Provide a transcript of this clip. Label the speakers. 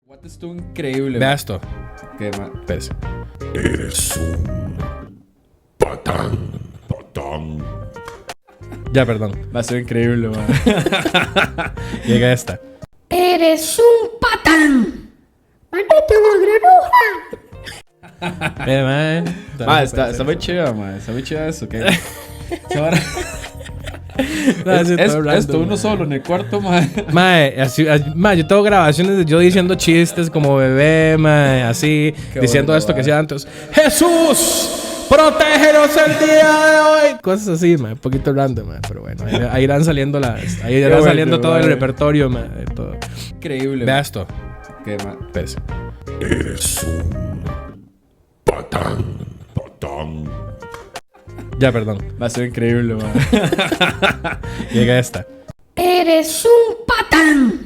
Speaker 1: What estuvo increíble.
Speaker 2: Vea esto.
Speaker 1: ¿Qué, ma?
Speaker 2: Espérese.
Speaker 3: Eres un patán.
Speaker 2: Ya, perdón.
Speaker 1: Va a ser increíble, man.
Speaker 2: Llega esta.
Speaker 4: Eres un patán. ¡Mándate una granuja!
Speaker 1: Ma, está muy chido, ma. Está muy chido eso, ¿qué? Ahora, esto uno solo en el cuarto, ma.
Speaker 2: Mae, yo tengo grabaciones de yo diciendo chistes como bebé, mae, así,
Speaker 1: Qué
Speaker 2: diciendo
Speaker 1: bueno,
Speaker 2: esto que
Speaker 1: mae.
Speaker 2: decía antes. ¡Jesús! ¡Protégenos el día de hoy! Cosas así, mae, un poquito random, mae, pero bueno, ahí irán saliendo ahí irá
Speaker 1: bueno,
Speaker 2: saliendo todo el
Speaker 1: mae.
Speaker 2: repertorio, mae, de todo.
Speaker 1: Increíble.
Speaker 2: Vea
Speaker 1: ma.
Speaker 2: esto.
Speaker 1: ¿Qué, ma?
Speaker 2: Espérese.
Speaker 3: Eres un patán.
Speaker 2: Ya, perdón.
Speaker 1: Va a ser increíble, ma.
Speaker 2: Llega esta.
Speaker 4: Eres un patán.